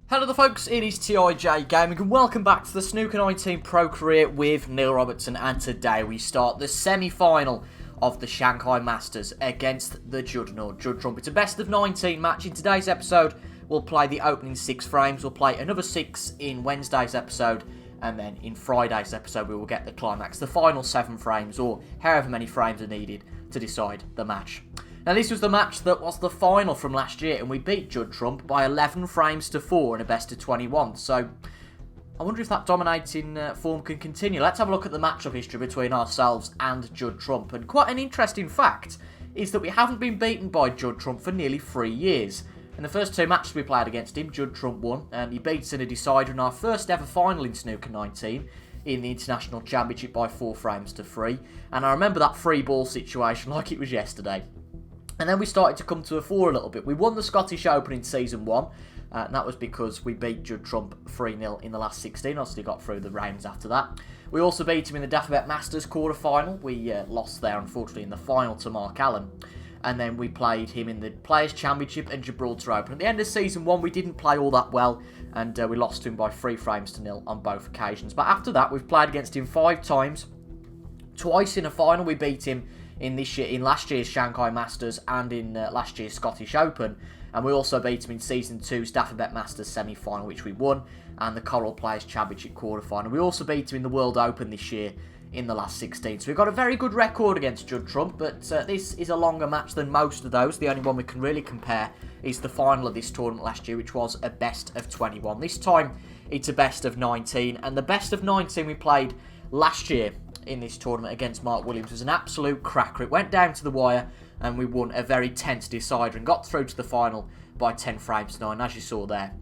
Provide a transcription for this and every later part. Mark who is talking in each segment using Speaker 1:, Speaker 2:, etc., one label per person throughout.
Speaker 1: Hello there folks, it is TIJ Gaming and welcome back to the Snooker 19 Pro career with Neil Robertson, and today we start the semi-final of the Shanghai Masters against the Judd Trump. It's a best of 19 match. In today's episode we'll play the opening 6 frames, we'll play another 6 in Wednesday's episode, and then in Friday's episode we will get the climax, the final 7 frames or however many frames are needed to decide the match. Now this was the match that was the final from last year, and we beat Judd Trump by 11 frames to 4 in a best of 21. So I wonder if that dominating form can continue. Let's have a look at the matchup history between ourselves and Judd Trump. And quite an interesting fact is that we haven't been beaten by Judd Trump for nearly 3 years. In the first 2 matches we played against him, Judd Trump won. He beat us in a decider in our first ever final in Snooker 19 in the International Championship by 4 frames to 3. And I remember that free ball situation like it was yesterday. And then we started to come to a fore a little bit. We won the Scottish Open in Season 1. And that was because we beat Judd Trump 3-0 in the last 16. Obviously got through the rounds after that. We also beat him in the Dafabet Masters quarter-final. We lost there, unfortunately, in the final to Mark Allen. And then we played him in the Players' Championship and Gibraltar Open. At the end of Season 1, we didn't play all that well. And we lost to him by 3 frames to 0 on both occasions. But after that, we've played against him 5 times. Twice in a final, we beat him in last year's Shanghai Masters and in last year's Scottish Open, and we also beat him in Season 2's Dafabet Masters semi-final, which we won, and the Coral Players Championship quarter-final. We also beat him in the World Open this year in the last 16. So we've got a very good record against Judd Trump, but this is a longer match than most of those. The only one we can really compare is the final of this tournament last year, which was a best of 21. This time it's a best of 19, and the best of 19 we played last year in this tournament against Mark Williams was an absolute cracker. It went down to the wire and we won a very tense decider and got through to the final by 10 frames to 9. As you saw there,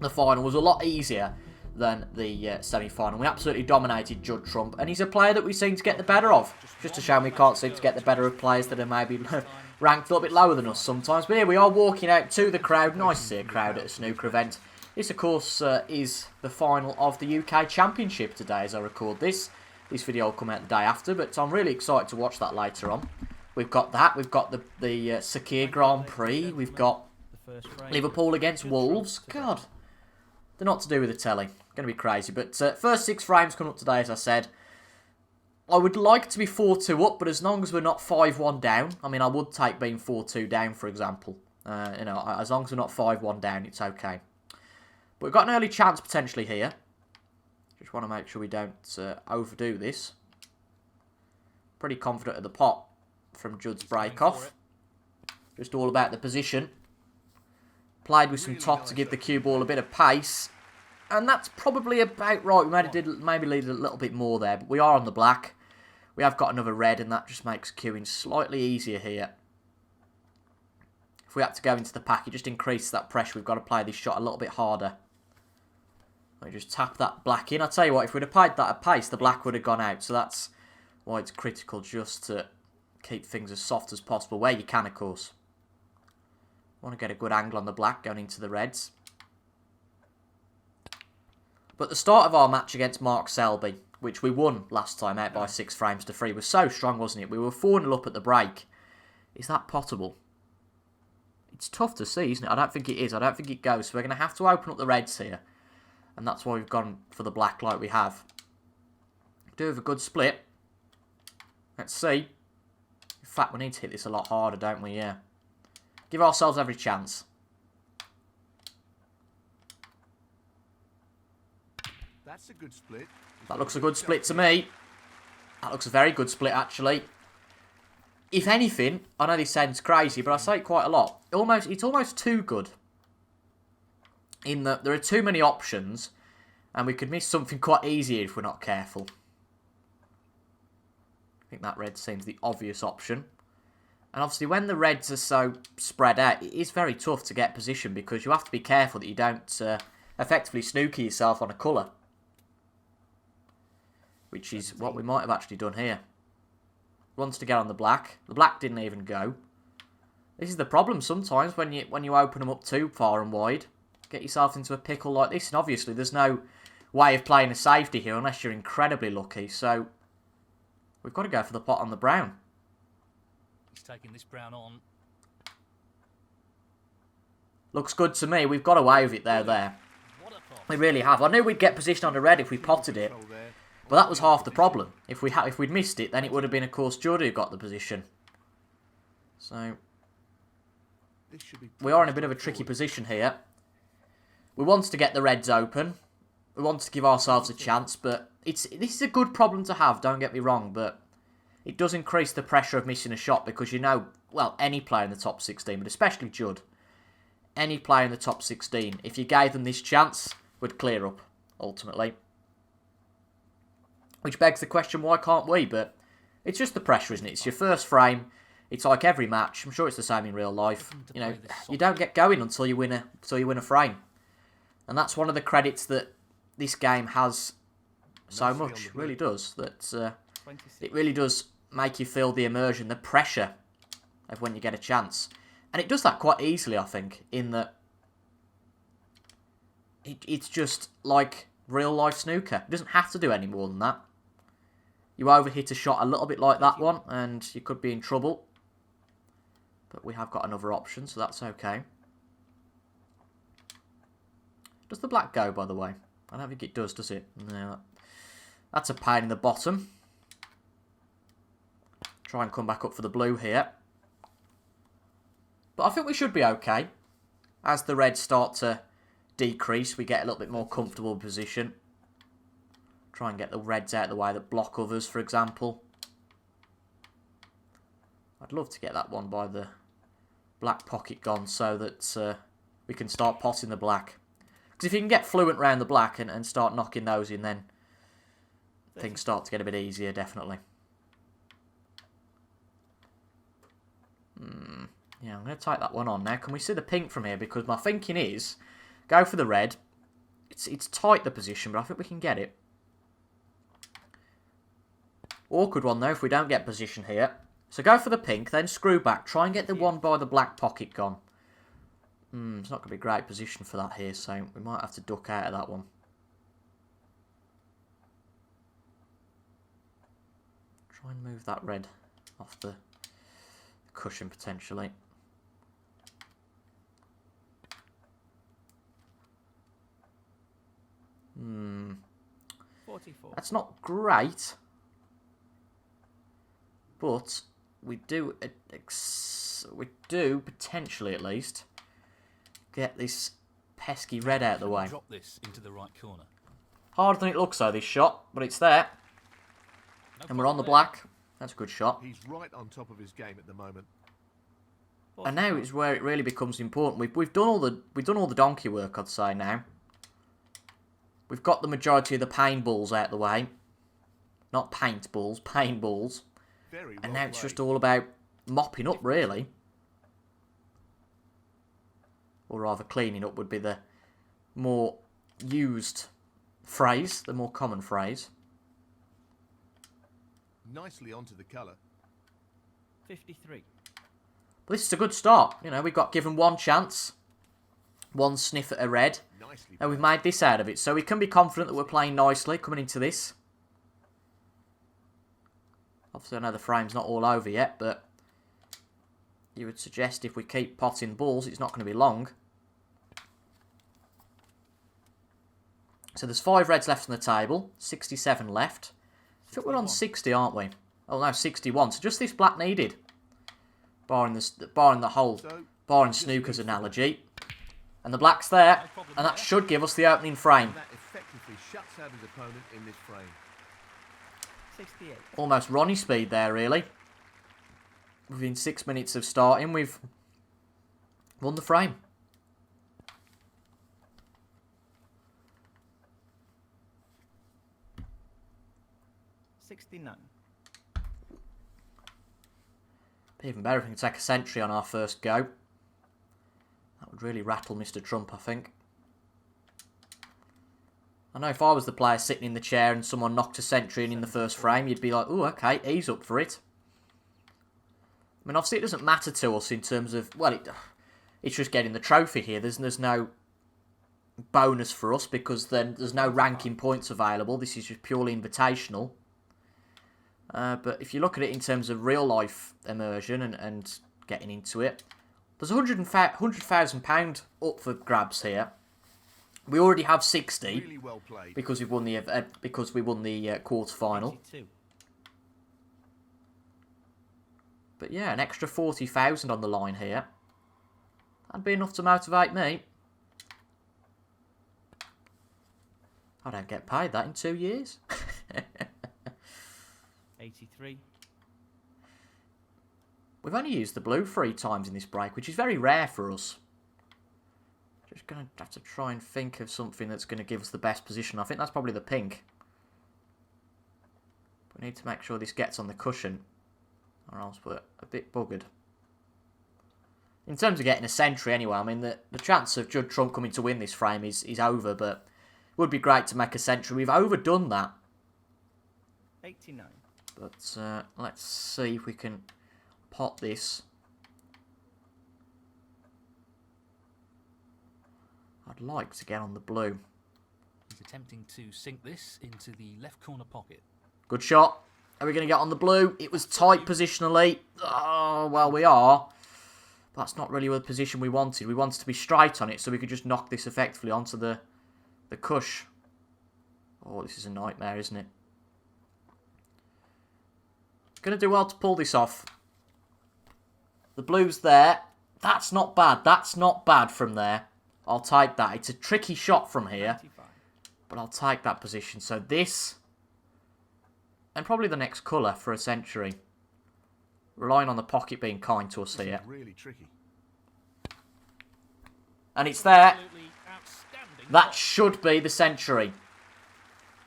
Speaker 1: the final was a lot easier than the semi-final. We absolutely dominated Judd Trump, and he's a player that we seem to get the better of. Just a shame we can't seem to get the better of players that are maybe ranked a little bit lower than us sometimes. But here we are walking out to the crowd. Nice to see a crowd at a snooker event. This, of course, is the final of the UK Championship today as I record this. This video will come out the day after, but I'm really excited to watch that later on. We've got that. We've got the Sakir Grand Prix. We've got Liverpool against Wolves. God, they're not to do with the telly. Going to be crazy. But first 6 frames coming up today, as I said. I would like to be 4-2 up, but as long as we're not 5-1 down. I mean, I would take being 4-2 down, for example. As long as we're not 5-1 down, it's okay. But we've got an early chance potentially here. Just want to make sure we don't overdo this. Pretty confident at the pot from Judd's break-off. Just all about the position. Played with some top to give the cue ball a bit of pace. And that's probably about right. We maybe lead a little bit more there. But we are on the black. We have got another red, and that just makes queuing slightly easier here. If we had to go into the pack, it just increases that pressure. We've got to play this shot a little bit harder. We just tap that black in. I'll tell you what, if we'd have played that at pace, the black would have gone out. So that's why it's critical just to keep things as soft as possible, where you can, of course. Want to get a good angle on the black going into the reds. But the start of our match against Mark Selby, which we won last time out by 6 frames to 3, was so strong, wasn't it? We were 4-0 up at the break. Is that potable? It's tough to see, isn't it? I don't think it is. I don't think it goes. So we're going to have to open up the reds here. And that's why we've gone for the black like we have. Do have a good split. Let's see. In fact, we need to hit this a lot harder, don't we? Yeah. Give ourselves every chance.
Speaker 2: That's a good split.
Speaker 1: That looks a good split to me. That looks a very good split, actually. If anything, I know this sounds crazy, but I say it quite a lot. It's almost too good. In that there are too many options, and we could miss something quite easy if we're not careful. I think that red seems the obvious option. And obviously when the reds are so spread out, it is very tough to get position because you have to be careful that you don't effectively snooker yourself on a colour. Which is what we might have actually done here. Wants to get on the black. The black didn't even go. This is the problem sometimes when you open them up too far and wide. Get yourself into a pickle like this, and obviously there's no way of playing a safety here unless you're incredibly lucky, so we've got to go for the pot on the brown.
Speaker 3: He's taking this brown on.
Speaker 1: Looks good to me. We've got away with it there. We really have. I knew we'd get position on the red if we potted it.
Speaker 2: Control there.
Speaker 1: But that was half the problem. If we'd missed it, then it would have been, of course, Judd who got the position. So
Speaker 2: This should be
Speaker 1: we are in a bit of a tricky position here. We want to get the reds open. We want to give ourselves a chance, but this is a good problem to have, don't get me wrong, but it does increase the pressure of missing a shot because you know, well, any player in the top 16, but especially Judd, any player in the top 16, if you gave them this chance, would clear up, ultimately. Which begs the question, why can't we? But it's just the pressure, isn't it? It's your first frame. It's like every match. I'm sure it's the same in real life. You know, you don't get going until you win a frame. And that's one of the credits that this game has so much. It really does. That it really does make you feel the immersion, the pressure of when you get a chance. And it does that quite easily, I think, in that it's just like real life snooker. It doesn't have to do any more than that. You overhit a shot a little bit like that one, and you could be in trouble. But we have got another option, so that's okay. Does the black go, by the way? I don't think it does it? No. That's a pain in the bottom. Try and come back up for the blue here. But I think we should be okay. As the reds start to decrease, we get a little bit more comfortable position. Try and get the reds out of the way that block others, for example. I'd love to get that one by the black pocket gone so that we can start potting the black. Because if you can get fluent round the black and start knocking those in, then things start to get a bit easier, definitely. Yeah, I'm going to take that one on now. Can we see the pink from here? Because my thinking is, go for the red. It's tight, the position, but I think we can get it. Awkward one, though, if we don't get position here. So go for the pink, then screw back. Try and get the one by the black pocket gone. It's not going to be a great position for that here, so we might have to duck out of that one. Try and move that red off the cushion, potentially.
Speaker 4: 44.
Speaker 1: That's not great. But we do potentially, at least, get this pesky red out of the way.
Speaker 3: Drop this into the right corner.
Speaker 1: Harder than it looks, though, this shot, but it's there. And we're on the black. That's a good shot.
Speaker 2: He's right on top of his game at the moment.
Speaker 1: And now is where it really becomes important. We've done all the donkey work, I'd say now. We've got the majority of the paintballs out the way. Not paintballs, paintballs.
Speaker 2: Very
Speaker 1: And
Speaker 2: well
Speaker 1: now it's
Speaker 2: played.
Speaker 1: just all about mopping up, really. Or rather, cleaning up would be the more used phrase, the more common phrase.
Speaker 2: Nicely onto the colour.
Speaker 4: 53.
Speaker 1: But this is a good start. You know, we got given one chance, one sniff at a red,
Speaker 2: Nicely
Speaker 1: and we've made this out of it. So we can be confident that we're playing nicely coming into this. Obviously, I know the frame's not all over yet, but you would suggest if we keep potting balls, it's not going to be long. So there's 5 reds left on the table, 67 left. I think we're on 60, aren't we? Oh no, 61. So just this black needed, barring the whole, barring Snooker's analogy. And the black's there, and that should give us the opening frame.
Speaker 2: That effectively shuts out his opponent in this frame.
Speaker 4: 68.
Speaker 1: Almost Ronnie speed there, really. Within 6 minutes of starting, we've won the frame.
Speaker 4: $69.
Speaker 1: Be even better if we can take a century on our first go. That would really rattle Mr. Trump, I think. I know if I was the player sitting in the chair and someone knocked a century in the first frame, you'd be like, oh, okay, he's up for it. I mean, obviously it doesn't matter to us in terms of, well, it's just getting the trophy here. There's no bonus for us because then there's no ranking points available. This is just purely invitational. But if you look at it in terms of real life immersion and getting into it, there's £100,000 up for grabs here. We already have 60
Speaker 2: Really well played.
Speaker 1: because we won the quarter final.
Speaker 4: 82.
Speaker 1: But yeah, an extra 40,000 on the line here. That'd be enough to motivate me. I don't get paid that in 2 years.
Speaker 4: 83.
Speaker 1: We've only used the blue 3 times in this break, which is very rare for us. Just going to have to try and think of something that's going to give us the best position. I think that's probably the pink. We need to make sure this gets on the cushion, or else we're a bit buggered. In terms of getting a century anyway, I mean, the chance of Judd Trump coming to win this frame is over, but it would be great to make a century. We've overdone that.
Speaker 4: 89.
Speaker 1: But let's see if we can pot this. I'd like to get on the blue.
Speaker 3: He's attempting to sink this into the left corner pocket.
Speaker 1: Good shot. Are we going to get on the blue? It was tight positionally. Oh, well, we are. That's not really the position we wanted. We wanted to be straight on it so we could just knock this effectively onto the cush. Oh, this is a nightmare, isn't it? Going to do well to pull this off. The blue's there. That's not bad. That's not bad from there. I'll take that. It's a tricky shot from here.
Speaker 4: 95.
Speaker 1: But I'll take that position. So this, and probably the next colour for a century. Relying on the pocket being kind to us
Speaker 2: This
Speaker 1: here.
Speaker 2: is really tricky.
Speaker 1: And it's there.
Speaker 3: Absolutely outstanding.
Speaker 1: That should be the century.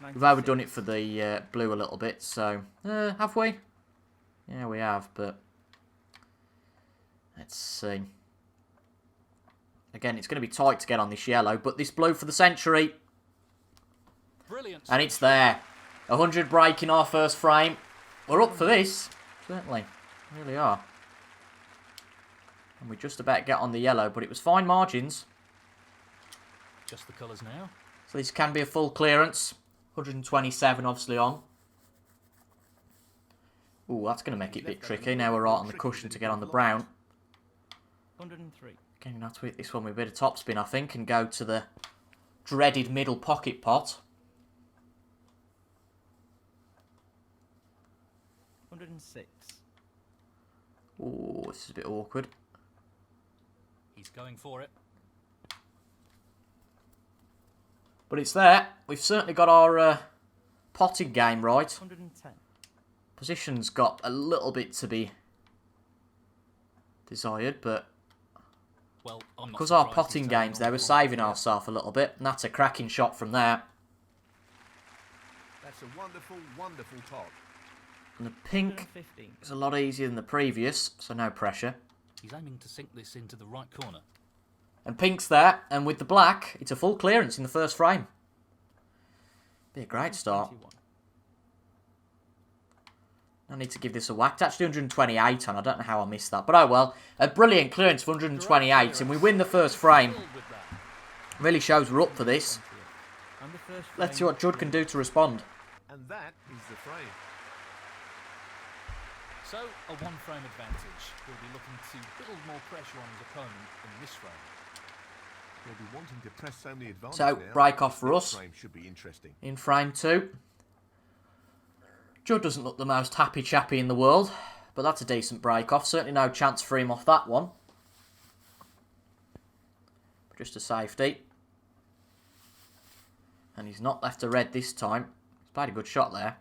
Speaker 4: 96.
Speaker 1: We've overdone it for the blue a little bit, so... have we? Yeah, we have, but... Let's see. Again, it's going to be tight to get on this yellow, but this blue for the century.
Speaker 3: Brilliant.
Speaker 1: And it's there. 100 break in our first frame. We're up for this. Certainly. We really are. And we just about get on the yellow, but it was fine margins.
Speaker 3: Just the colours now.
Speaker 1: So this can be a full clearance. 127 obviously on. Ooh, that's going to make it a bit tricky. Now we're right on the cushion to get on the brown.
Speaker 4: 103.
Speaker 1: Again, we're going to have to hit this one with a bit of topspin, I think, and go to the dreaded middle pocket pot.
Speaker 4: 106.
Speaker 1: Ooh, this is a bit awkward.
Speaker 3: He's going for it.
Speaker 1: But it's there. We've certainly got our potting game right.
Speaker 4: 110.
Speaker 1: Position's got a little bit to be desired, but
Speaker 3: Well, I'm not
Speaker 1: because our
Speaker 3: surprised he's
Speaker 1: potting
Speaker 3: taken
Speaker 1: games
Speaker 3: on
Speaker 1: there,
Speaker 3: the
Speaker 1: we're
Speaker 3: wrong
Speaker 1: saving
Speaker 3: player.
Speaker 1: ourselves a little bit, and that's a cracking shot from there.
Speaker 2: That's a wonderful, wonderful pot.
Speaker 1: And the pink
Speaker 4: 115.
Speaker 1: is a lot easier than the previous, so no pressure.
Speaker 3: He's aiming to sink this into the right corner.
Speaker 1: And pink's there, and with the black, it's a full clearance in the first frame. Be a great start.
Speaker 4: 121.
Speaker 1: I need to give this a whack. It's actually 128 on. I don't know how I missed that. But oh well. A brilliant clearance for 128. And we win the first frame.
Speaker 3: Filled with that.
Speaker 1: Really shows we're up for this.
Speaker 4: And the first
Speaker 1: Let's see
Speaker 4: frame
Speaker 1: what Judd can do to respond.
Speaker 2: And that is the frame.
Speaker 3: So, a one-frame advantage. He'll be looking to build more pressure on his opponent in this frame.
Speaker 2: He'll be wanting to press so many advantages
Speaker 1: So,
Speaker 2: now.
Speaker 1: break off for
Speaker 2: This
Speaker 1: us.
Speaker 2: frame should be interesting.
Speaker 1: In frame 2. Judd doesn't look the most happy chappy in the world. But that's a decent break off. Certainly no chance for him off that one. But just a safety. And he's not left a red this time. He's played a good shot there.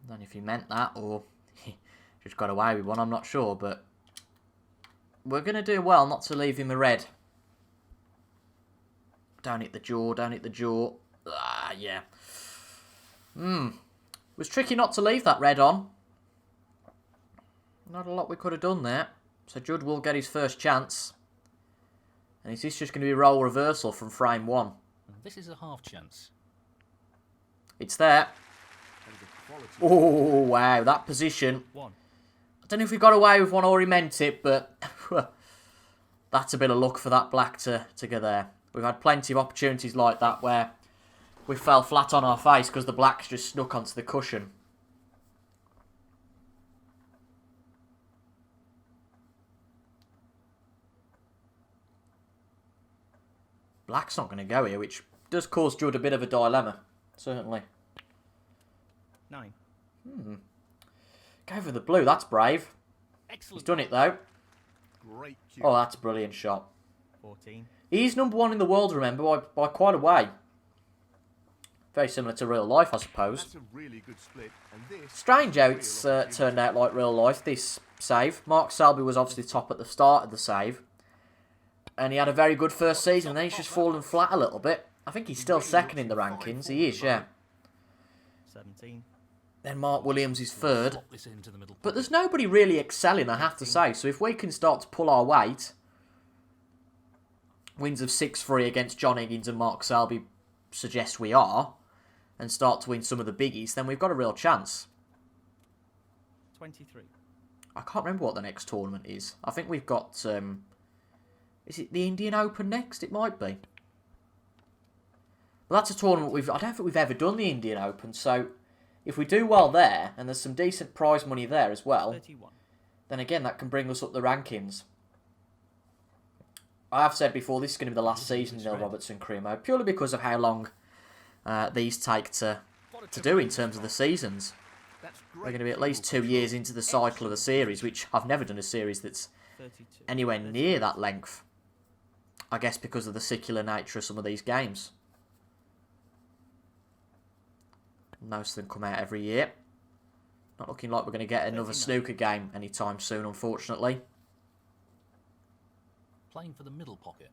Speaker 1: I don't know if he meant that or he just got away with one. I'm not sure. But we're going to do well not to leave him a red. Don't hit the jaw. Don't hit the jaw. Ah, yeah. It was tricky not to leave that red on. Not a lot we could have done there. So Judd will get his first chance. And is this just going to be a role reversal from frame 1?
Speaker 3: And this is a half chance.
Speaker 1: It's there.
Speaker 2: That is a quality.
Speaker 1: Oh, wow. That position.
Speaker 4: 1.
Speaker 1: I don't know if he got away with one or he meant it, but that's a bit of luck for that black to go there. We've had plenty of opportunities like that where we fell flat on our face because the black's just snuck onto the cushion. Black's not going to go here, which does cause Judd a bit of a dilemma. Certainly.
Speaker 4: 9.
Speaker 1: Go for the blue. That's brave. He's
Speaker 3: Excellent.
Speaker 1: done it, though.
Speaker 2: Great cue.
Speaker 1: Oh, that's a brilliant shot.
Speaker 4: 14.
Speaker 1: He's number 1 in the world, remember, by quite a way. Very similar to real life, I suppose.
Speaker 2: That's a really good split. And this
Speaker 1: Strange how
Speaker 2: real
Speaker 1: it's
Speaker 2: opportunity.
Speaker 1: turned out like real life, this save. Mark Selby was obviously top at the start of the save. And he had a very good first season, and then he's just fallen flat a little bit. I think he's still second in the rankings. He is, yeah.
Speaker 4: 17.
Speaker 1: Then Mark Williams is third.
Speaker 3: Slot this into the middle
Speaker 1: But
Speaker 3: pocket.
Speaker 1: there's nobody really excelling, I have to say. So if we can start to pull our weight, wins of 6-3 against John Higgins and Mark Selby suggest we are, and start to win some of the biggies, then we've got a real chance.
Speaker 4: 23.
Speaker 1: I can't remember what the next tournament is. I think we've got... is it the Indian Open next? It might be. Well, that's a tournament I don't think we've ever done the Indian Open, so if we do well there, and there's some decent prize money there as well,
Speaker 4: 31.
Speaker 1: then again, that can bring us up the rankings. I have said before, this is going to be the last season in the Robertson career mode, purely because of how long these take to do in terms of the seasons.
Speaker 2: That's
Speaker 1: We're
Speaker 2: great
Speaker 1: going to be at least
Speaker 2: field
Speaker 1: 2
Speaker 2: control.
Speaker 1: years into the cycle of the series, which I've never done a series that's
Speaker 4: 32.
Speaker 1: anywhere near that length. I guess because of the secular nature of some of these games. Most of them come out every year. Not looking like we're going to get another
Speaker 4: 39.
Speaker 1: snooker game anytime soon, unfortunately.
Speaker 3: Playing for the middle pocket.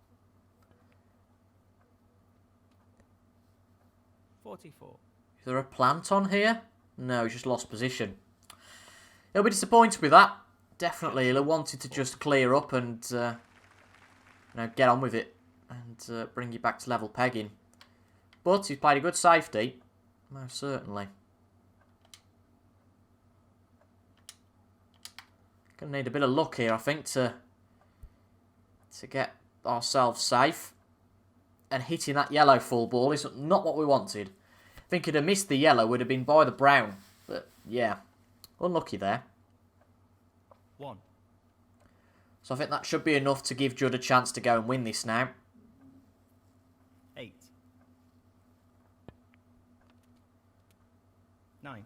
Speaker 4: 44.
Speaker 1: Is there a plant on here? No, he's just lost position. He'll be disappointed with that. Definitely, he'll have wanted to just clear up and get on with it and bring you back to level pegging. But he's played a good safety, most certainly. Gonna need a bit of luck here, I think, to get ourselves safe. And hitting that yellow full ball is not what we wanted. I think he'd have missed the yellow, would have been by the brown. But yeah, unlucky there.
Speaker 4: 1.
Speaker 1: So I think that should be enough to give Judd a chance to go and win this now.
Speaker 4: 8. 9.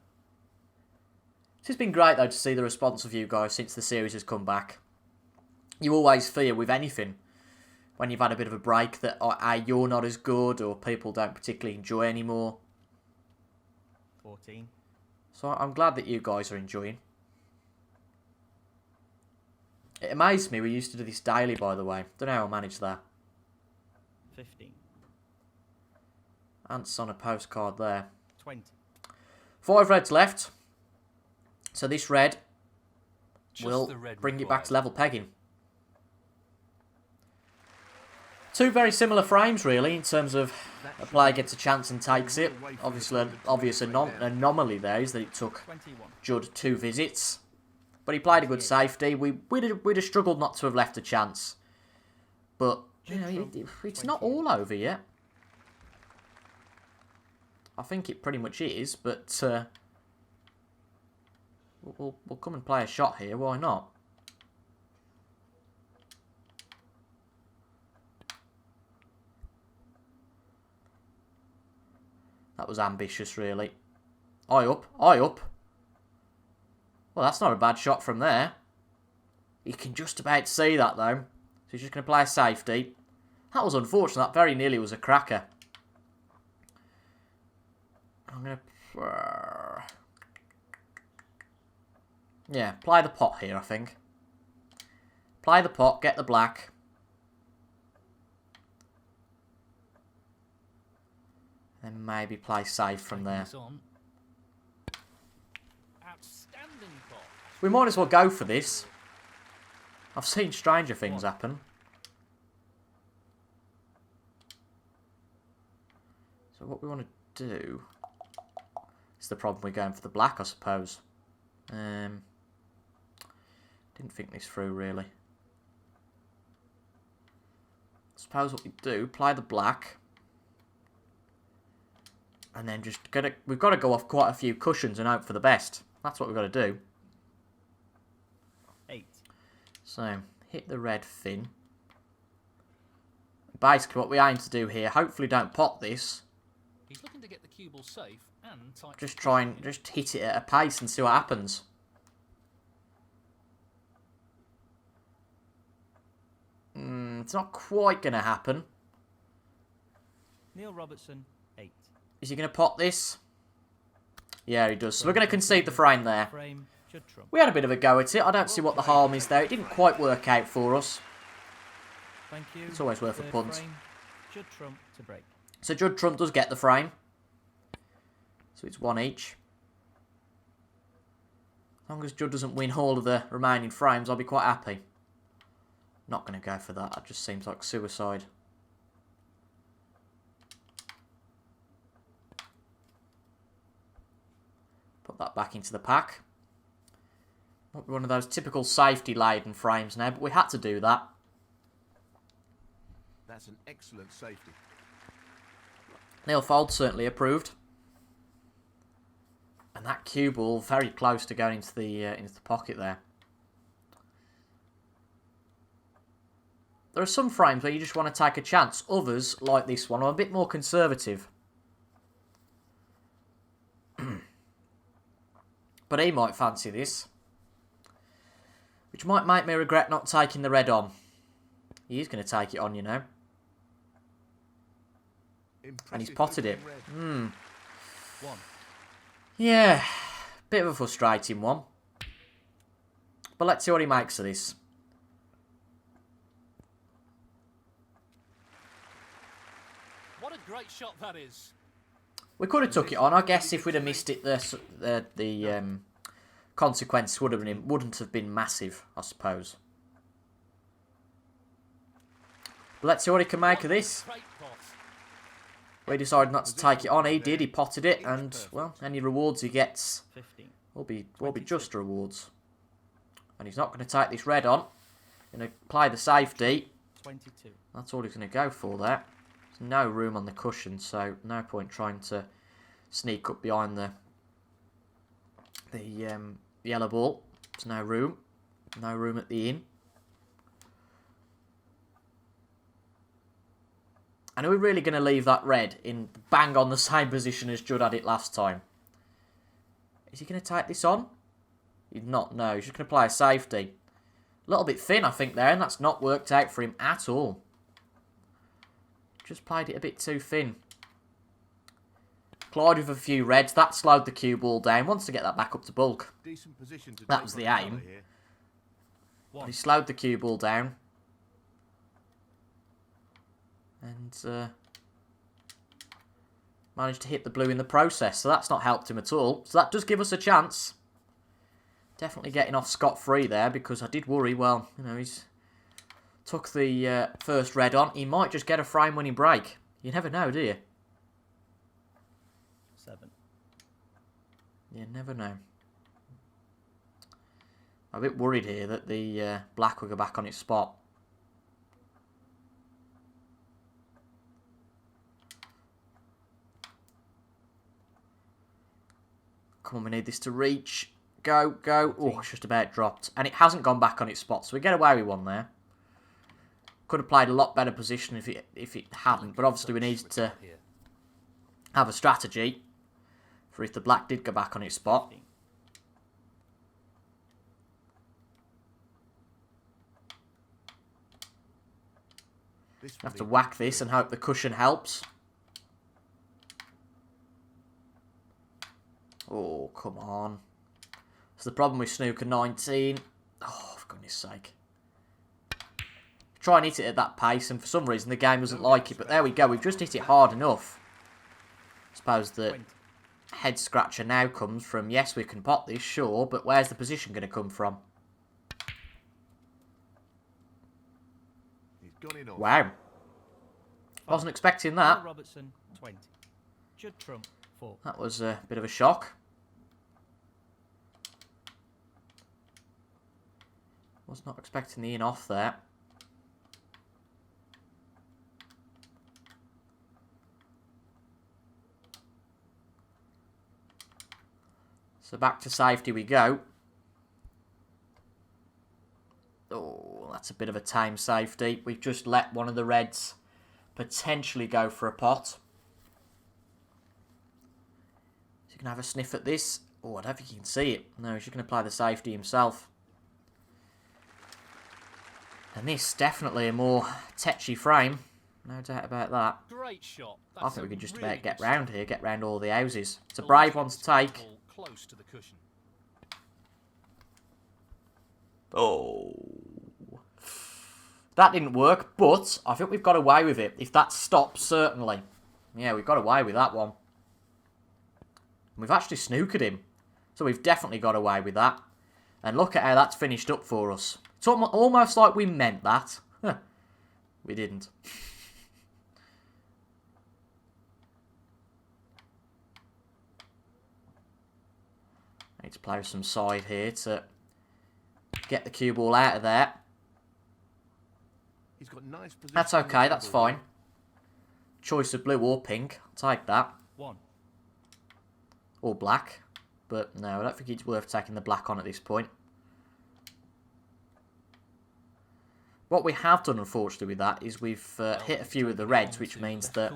Speaker 1: It's been great though to see the response of you guys since the series has come back. You always fear with anything when you've had a bit of a break that you're not as good or people don't particularly enjoy anymore.
Speaker 4: 14.
Speaker 1: So I'm glad that you guys are enjoying. It amazed me we used to do this daily, by the way. Don't know how I managed that.
Speaker 4: 15.
Speaker 1: Ants on a postcard there.
Speaker 4: 20.
Speaker 1: 5 reds left. So this red
Speaker 3: Just
Speaker 1: will
Speaker 3: the red
Speaker 1: bring you back
Speaker 3: required.
Speaker 1: to level pegging. 2 very similar frames, really, in terms of a player gets a chance and takes it. Obviously, an obvious anomaly there is that it took
Speaker 4: 21.
Speaker 1: Judd 2 visits. But he played a good safety. We'd have struggled not to have left a chance. But, you know, it's not all over yet. I think it pretty much is, but we'll come and play a shot here. Why not? That was ambitious, really. Eye up, eye up. Well, that's not a bad shot from there. You can just about see that, though. So he's just going to play a safety. That was unfortunate. That very nearly was a cracker. I'm going to... Yeah, play the pot here, I think. Play the pot, get the black. Then maybe play safe from there.
Speaker 3: This on. Outstanding pot.
Speaker 1: We might as well go for this. I've seen stranger things happen. So what we want to do... is the problem we're going for the black, I suppose. Didn't think this through, really. Suppose what we do, play the black. And then just we've got to go off quite a few cushions and hope for the best. That's what we've got to do.
Speaker 4: 8.
Speaker 1: So, hit the red fin. basically what we aim to do here, hopefully don't pot this.
Speaker 3: He's looking to get the cue ball safe and tight.
Speaker 1: Just try and just hit it at a pace and see what happens. It's not quite going to happen.
Speaker 4: Neil Robertson, 8.
Speaker 1: Is he going to pot this? Yeah, he does. So we're going to concede the frame there.
Speaker 4: Frame should trump.
Speaker 1: We had a bit of a go at it. I don't see what the harm is there. It didn't quite work out for us.
Speaker 4: Thank you.
Speaker 1: It's always worth a
Speaker 4: Third
Speaker 1: punt.
Speaker 4: frame should trump to break.
Speaker 1: So Judd Trump does get the frame. So it's 1 each. As long as Judd doesn't win all of the remaining frames, I'll be quite happy. Not going to go for that. That just seems like suicide. Put that back into the pack. Might be one of those typical safety-laden frames now, but we had to do that.
Speaker 2: That's an excellent safety.
Speaker 1: Neil Fold certainly approved. And that cue ball very close to going into the pocket there. There are some frames where you just want to take a chance. Others, like this one, are a bit more conservative. But he might fancy this. Which might make me regret not taking the red on. He is going to take it on, you know. And he's potted it.
Speaker 3: One.
Speaker 1: Yeah, bit of a frustrating one. But let's see what he makes of this.
Speaker 3: What a great shot that is.
Speaker 1: We could have took it on. I guess if we'd have missed it, the consequence wouldn't have been massive, I suppose. But let's see what he can make of this.
Speaker 3: Great pot.
Speaker 1: We decided not to take it on. He did. He potted it, and well, any rewards he gets
Speaker 4: 15.
Speaker 1: will be just rewards. And he's not going to take this red on. Going to play the safety.
Speaker 4: 22.
Speaker 1: That's all he's going to go for there. There's no room on the cushion, so no point trying to sneak up behind the yellow ball. There's no room. No room at the in. And are we really going to leave that red in bang on the same position as Judd had it last time? Is he going to take this on? He's not, no. He's just going to play a safety. A little bit thin, I think, there, and that's not worked out for him at all. Just played it a bit too thin. Clyde with a few reds. That slowed the cue ball down. Wants to get that back up to bulk.
Speaker 2: Decent position to
Speaker 1: That
Speaker 2: take
Speaker 1: was
Speaker 2: on
Speaker 1: the
Speaker 2: colour
Speaker 1: aim.
Speaker 2: here.
Speaker 1: But he slowed the cue ball down. And managed to hit the blue in the process. So that's not helped him at all. So that does give us a chance. Definitely getting off scot-free there, because I did worry, well, you know, he's took the first red on. He might just get a frame winning break. You never know, do you?
Speaker 4: 7.
Speaker 1: You never know. I'm a bit worried here that the black will go back on its spot. Come on, we need this to reach. Go, go. Oh, it's just about dropped. And it hasn't gone back on its spot, so we get away with one there. Could have played a lot better position if it hadn't, but obviously we need to have a strategy for if the black did go back on its spot. Have to whack this and hope the cushion helps. Oh, come on. That's the problem with Snooker 19. Oh, for goodness sake. Try and hit it at that pace, and for some reason the game doesn't like it. But there we go. We've just hit it hard enough. I suppose the head scratcher now comes from, yes, we can pot this, sure, but where's the position going to come from?
Speaker 2: He's gone in off.
Speaker 1: Wow. Wasn't expecting that.
Speaker 4: Robertson, 20. Judd Trump, 4.
Speaker 1: That was a bit of a shock. Was not expecting the in off there. So back to safety we go. Oh, that's a bit of a tame safety. We've just let one of the reds potentially go for a pot. Is he going to have a sniff at this? Oh, I don't think he can see it. No, he's just going to play the safety himself. And this, definitely a more tetchy frame. No doubt about that.
Speaker 3: Great shot.
Speaker 1: I
Speaker 3: That's
Speaker 1: think we
Speaker 3: a
Speaker 1: could just
Speaker 3: really
Speaker 1: about get
Speaker 3: good
Speaker 1: round
Speaker 3: stop.
Speaker 1: here, get round all the houses. It's a
Speaker 3: The
Speaker 1: brave
Speaker 3: left
Speaker 1: one to
Speaker 3: is gonna
Speaker 1: take.
Speaker 3: fall close to the cushion.
Speaker 1: Oh. That didn't work, but I think we've got away with it. If that stops, certainly. Yeah, we've got away with that one. We've actually snookered him. So we've definitely got away with that. And look at how that's finished up for us. It's almost like we meant that. Huh. We didn't. Need to play some side here to get the cue ball out of there.
Speaker 2: He's got nice position.
Speaker 1: That's
Speaker 2: on the
Speaker 1: okay, that's
Speaker 2: double.
Speaker 1: fine. Choice of blue or pink. I'll take that.
Speaker 4: 1.
Speaker 1: Or black. But no, I don't think it's worth taking the black on at this point. What we have done, unfortunately, with that is we've hit a few of the reds, which means that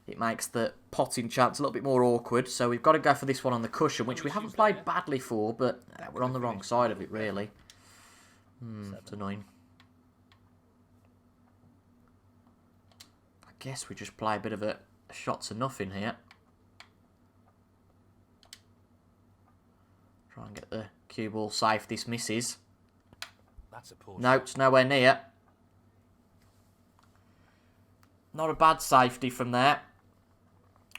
Speaker 1: it makes the potting chance a little bit more awkward. So we've got to go for this one on the cushion, which we haven't played badly for, but we're on the wrong side of it, really. It's annoying. I guess we just play a bit of a shot to nothing here. Try and get the cue ball safe. This misses.
Speaker 3: That's a poor
Speaker 1: No, it's nowhere near. Not a bad safety from there.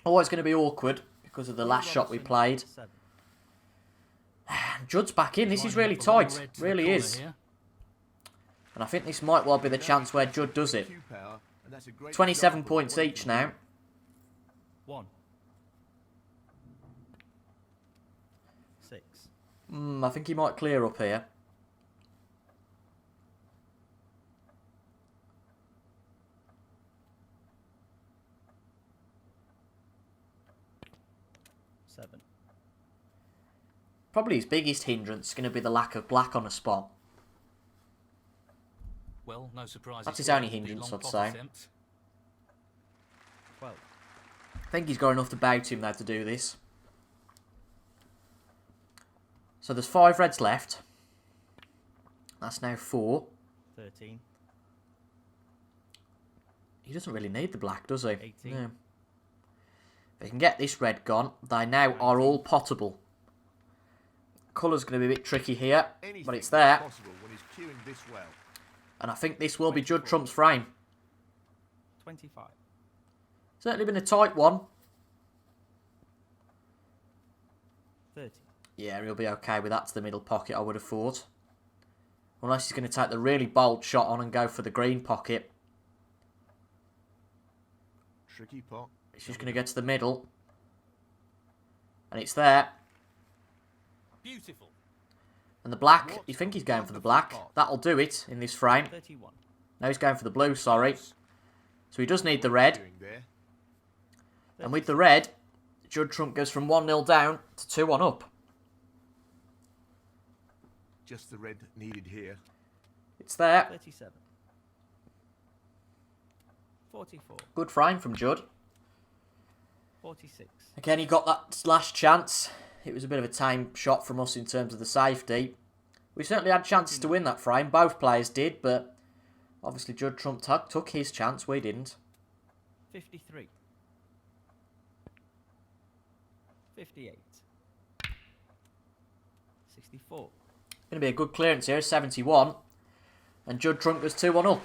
Speaker 1: Always going to be awkward because of the last shot we played.
Speaker 4: 7.
Speaker 1: Judd's back in. This is really tight. Really is. And I think this might well be the chance where Judd does it.
Speaker 2: Cue power, and that's a great
Speaker 1: 27
Speaker 2: example of
Speaker 1: points
Speaker 2: what he
Speaker 1: each
Speaker 2: can
Speaker 1: now.
Speaker 2: do.
Speaker 4: 1. 6.
Speaker 1: I think he might clear up here. Probably his biggest hindrance is going to be the lack of black on a spot.
Speaker 3: Well, no surprise.
Speaker 1: That's
Speaker 3: he's
Speaker 1: his only
Speaker 3: scored the
Speaker 1: hindrance,
Speaker 3: long
Speaker 1: I'd
Speaker 3: pot
Speaker 1: say.
Speaker 3: attempt.
Speaker 4: 12.
Speaker 1: I think he's got enough about him, though, to do this. So there's 5 reds left. That's now 4.
Speaker 4: 13.
Speaker 1: He doesn't really need the black, does he?
Speaker 4: 18.
Speaker 1: No. If they can get this red gone, they now are all potable. Colour's going to be a bit tricky here, but
Speaker 2: Anything
Speaker 1: it's
Speaker 2: is
Speaker 1: there.
Speaker 2: possible when he's cueing this well.
Speaker 1: And I think this will be Judd Trump's frame.
Speaker 4: 25.
Speaker 1: Certainly been a tight one.
Speaker 4: 30.
Speaker 1: Yeah, he'll be okay with that to the middle pocket, I would have thought. Unless he's going to take the really bold shot on and go for the green pocket.
Speaker 2: Tricky pot.
Speaker 1: He's just going to get to the middle. And it's there.
Speaker 3: Beautiful.
Speaker 1: And the black, you think he's going for the black. That'll do it in this frame.
Speaker 4: 31.
Speaker 1: No, he's going for the blue, sorry. So he does need the red.
Speaker 2: Cueing there.
Speaker 1: And with the red, Judd Trump goes from 1-0 down to 2-1 up.
Speaker 2: Just the red needed here.
Speaker 1: It's there.
Speaker 4: 37. 44.
Speaker 1: Good frame from Judd.
Speaker 4: 46.
Speaker 1: Again, he got that last chance. It was a bit of a tame shot from us in terms of the safety. We certainly had chances to win that frame. Both players did, but obviously Judd Trump took his chance. We didn't.
Speaker 4: 53. 58. 64.
Speaker 1: Going to be a good clearance here, 71. And Judd Trump goes 2-1 up.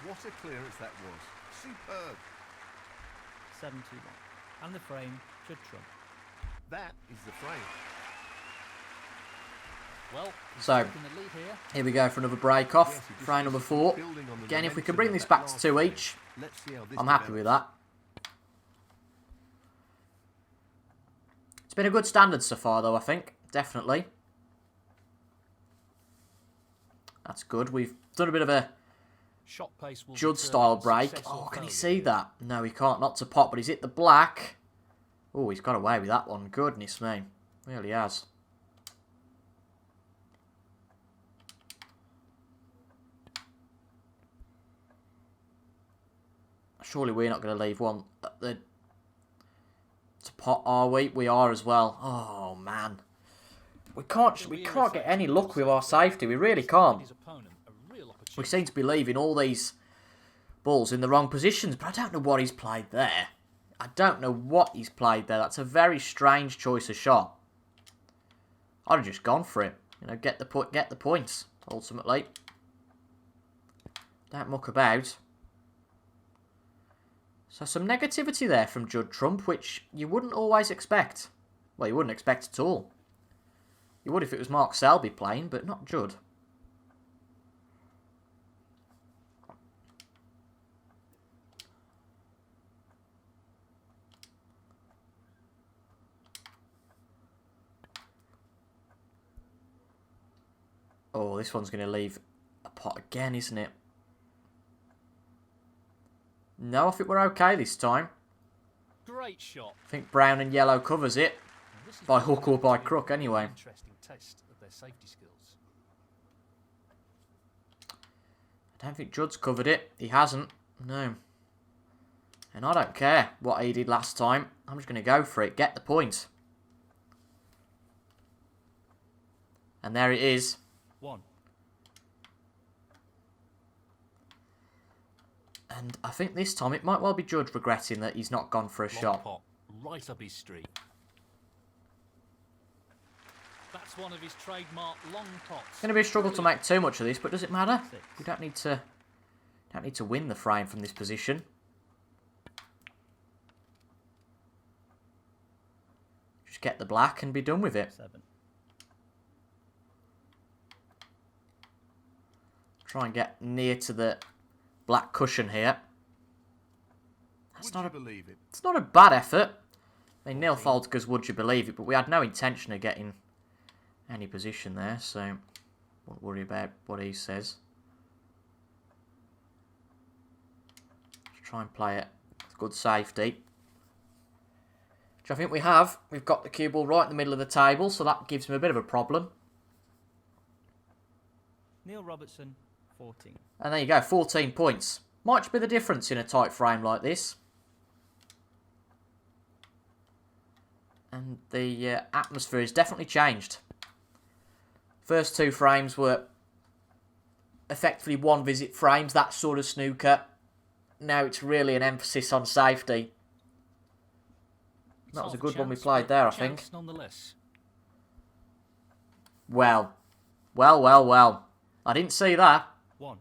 Speaker 2: What a clearance that was. Superb.
Speaker 4: 71. And the frame, Judd Trump.
Speaker 2: That is the frame.
Speaker 3: Well, he's
Speaker 1: So,
Speaker 3: taking the lead here.
Speaker 1: here we go for another break off.
Speaker 2: Yes, he just
Speaker 1: Frame
Speaker 2: needs
Speaker 1: number
Speaker 2: to
Speaker 1: 4.
Speaker 2: keep building on the
Speaker 1: Again, if we
Speaker 2: momentum
Speaker 1: can bring
Speaker 2: of
Speaker 1: this
Speaker 2: that
Speaker 1: back to
Speaker 2: last
Speaker 1: 2
Speaker 2: frame.
Speaker 1: each,
Speaker 2: Let's see how this
Speaker 1: I'm happy with
Speaker 2: develops.
Speaker 1: that. It's been a good standard so far, though, I think. Definitely. That's good. We've done a bit of a
Speaker 3: Shot pace will
Speaker 1: Judd-style
Speaker 3: determine
Speaker 1: break.
Speaker 3: success
Speaker 1: Oh,
Speaker 3: or
Speaker 1: can he
Speaker 3: failure.
Speaker 1: see that? No, he can't. Not to pot, but he's hit the black. Oh, he's got away with that one. Goodness me. Really has. Surely we're not going to leave one at the pot, are we? We are as well. Oh, man. We can't get any luck with our safety. We really can't. We seem to be leaving all these balls in the wrong positions, but I don't know what he's played there. I don't know what he's played there. That's a very strange choice of shot. I'd have just gone for it. You know, get the points, ultimately. Don't muck about. So some negativity there from Judd Trump, which you wouldn't always expect. Well, you wouldn't expect at all. You would if it was Mark Selby playing, but not Judd. Oh, this one's going to leave a pot again, isn't it? No, I think we're okay this time.
Speaker 3: Great shot.
Speaker 1: I think brown and yellow covers it. By hook or by crook, anyway.
Speaker 3: Interesting test of their safety skills.
Speaker 1: I don't think Judd's covered it. He hasn't. No. And I don't care what he did last time. I'm just going to go for it. Get the point. And there it is.
Speaker 3: 1.
Speaker 1: And I think this time it might well be Judd regretting that he's not gone for a
Speaker 3: Long
Speaker 1: shot.
Speaker 3: pot, right up his street. That's one of his trademark long pots.
Speaker 1: It's going to be a struggle to make too much of this, but does it matter?
Speaker 4: 6.
Speaker 1: We don't need to win the frame from this position. Just get the black and be done with it.
Speaker 4: 7.
Speaker 1: Try and get near to the black cushion here.
Speaker 2: Would you believe it?
Speaker 1: It's not a bad effort. I mean, Neil Foldker's would you believe it, but we had no intention of getting any position there, so won't worry about what he says. Just try and play it with good safety. Which I think we have. We've got the cue ball right in the middle of the table, so that gives him a bit of a problem.
Speaker 4: Neil Robertson, 14.
Speaker 1: And there you go, 14 points. Might be the difference in a tight frame like this. And the atmosphere has definitely changed. First 2 frames were effectively one visit frames, that sort of snooker. Now it's really an emphasis on safety. That was a good one we played there, I think. Well. I didn't see that.
Speaker 4: 1.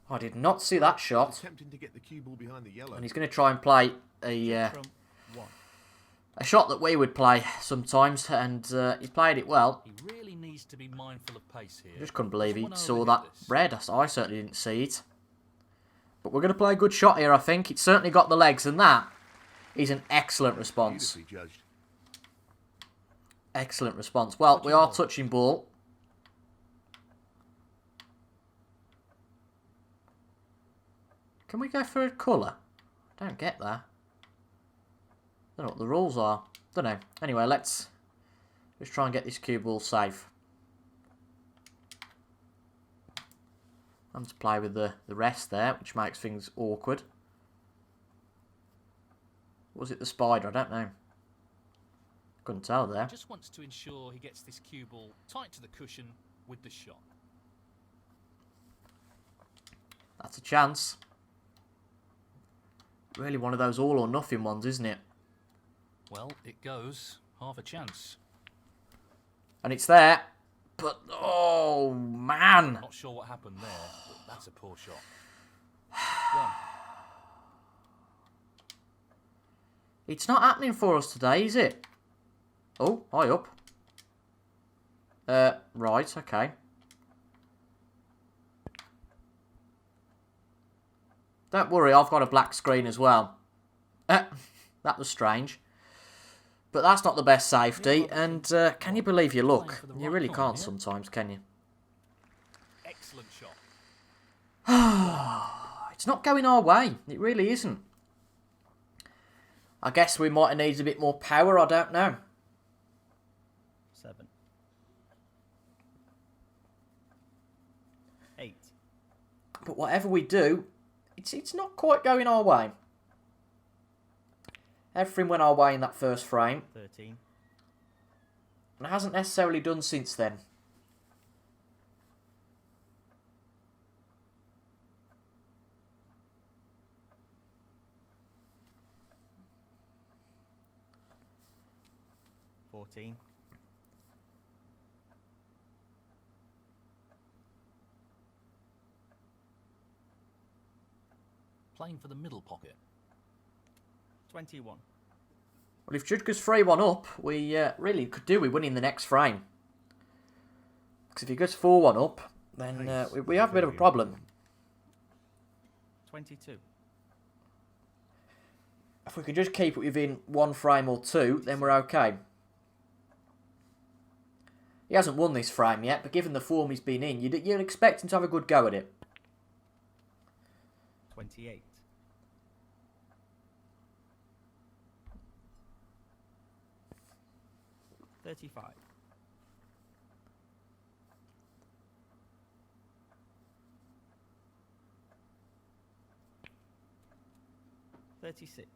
Speaker 1: I did not see that shot.
Speaker 2: Attempting to get the cue ball behind the yellow.
Speaker 1: And he's going to try and play
Speaker 4: Trump, 1.
Speaker 1: a shot that we would play sometimes, and he played it well.
Speaker 3: He really needs to be mindful of pace here.
Speaker 1: I just couldn't believe he
Speaker 3: Someone
Speaker 1: saw
Speaker 3: overhit
Speaker 1: that
Speaker 3: this.
Speaker 1: red. I certainly didn't see it. But we're going to play a good shot here, I think. It's certainly got the legs, and that is an excellent response.
Speaker 2: Beautifully judged.
Speaker 1: Excellent response. Well, we are touching ball. Can we go for a colour? I don't get that. Don't know what the rules are. Don't know. Anyway, let's try and get this cue ball safe. I'm to play with the rest there, which makes things awkward. Was it the spider? I don't know. Couldn't tell there.
Speaker 3: Just wants to ensure he gets this cue ball tight to the cushion with the shot.
Speaker 1: That's a chance. Really one of those all or nothing ones, isn't it?
Speaker 3: Well, it goes. Half a chance.
Speaker 1: And it's there. But, oh, man.
Speaker 3: Not sure what happened there, but that's a poor shot. 1.
Speaker 1: It's not happening for us today, is it? Oh, high up. Right, okay. Don't worry, I've got a black screen as well. That was strange. But that's not the best safety, and can you believe your luck? You really can't sometimes, can you?
Speaker 3: Excellent shot.
Speaker 1: It's not going our way. It really isn't. I guess we might have needed a bit more power, I don't know.
Speaker 4: 7. 8.
Speaker 1: But whatever we do, it's not quite going our way. Everything went our way in that first frame.
Speaker 4: 13.
Speaker 1: And it hasn't necessarily done since then.
Speaker 3: Playing for the middle pocket.
Speaker 4: 21.
Speaker 1: Well, if Judd goes 3-1 up, we really could do with winning the next frame. Because if he goes 4-1 up, then we have a bit of a problem.
Speaker 4: 22.
Speaker 1: If we can just keep it within 1 frame or 2, then we're okay. He hasn't won this frame yet, but given the form he's been in, you'd expect him to have a good go at it.
Speaker 4: 28. 35. 36.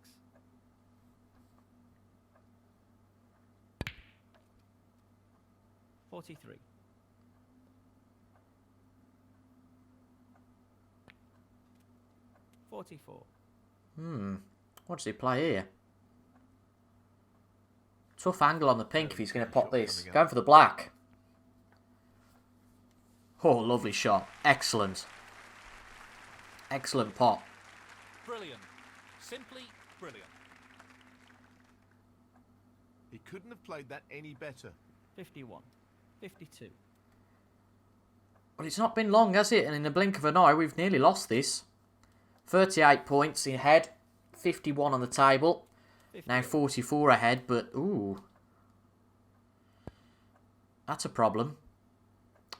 Speaker 4: 43. 44.
Speaker 1: What does he play here? Tough angle on the pink if he's going to pot this. Going for the black. Oh, lovely shot. Excellent. Excellent pot.
Speaker 3: Brilliant. Simply brilliant.
Speaker 2: He couldn't have played that any better.
Speaker 4: 51. 52.
Speaker 1: Well, it's not been long, has it? And in the blink of an eye, we've nearly lost this. 38 points in head. 51 on the table.
Speaker 4: 58.
Speaker 1: Now 44 ahead, but ooh. That's a problem.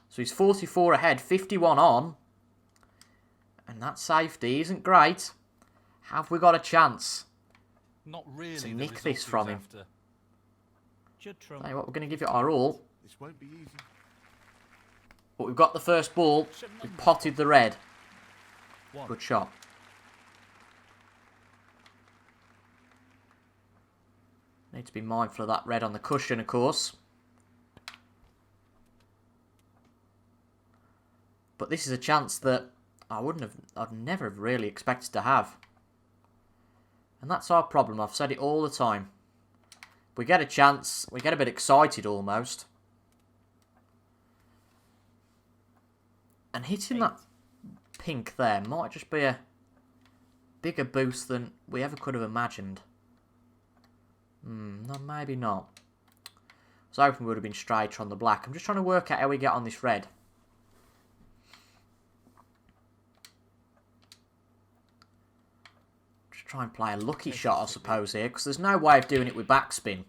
Speaker 1: So he's 44 ahead, 51 on. And that safety isn't great. Have we got a chance
Speaker 3: Not really
Speaker 1: to
Speaker 3: the
Speaker 1: nick
Speaker 3: result
Speaker 1: this
Speaker 3: he
Speaker 1: from
Speaker 3: was
Speaker 1: him?
Speaker 3: after.
Speaker 4: Judd
Speaker 1: Tell you what, we're going to give it our all.
Speaker 2: This won't be easy.
Speaker 1: But we've got the first ball. We've potted the red.
Speaker 4: 1.
Speaker 1: Good shot. Need to be mindful of that red on the cushion, of course. But this is a chance that I'd never have really expected to have. And that's our problem. I've said it all the time. We get a chance, we get a bit excited almost. And hitting that pink there might just be a bigger boost than we ever could have imagined. No, maybe not. I was hoping we would have been straighter on the black. I'm just trying to work out how we get on this red. Just try and play a lucky shot, I suppose, here, because there's no way of doing it with backspin.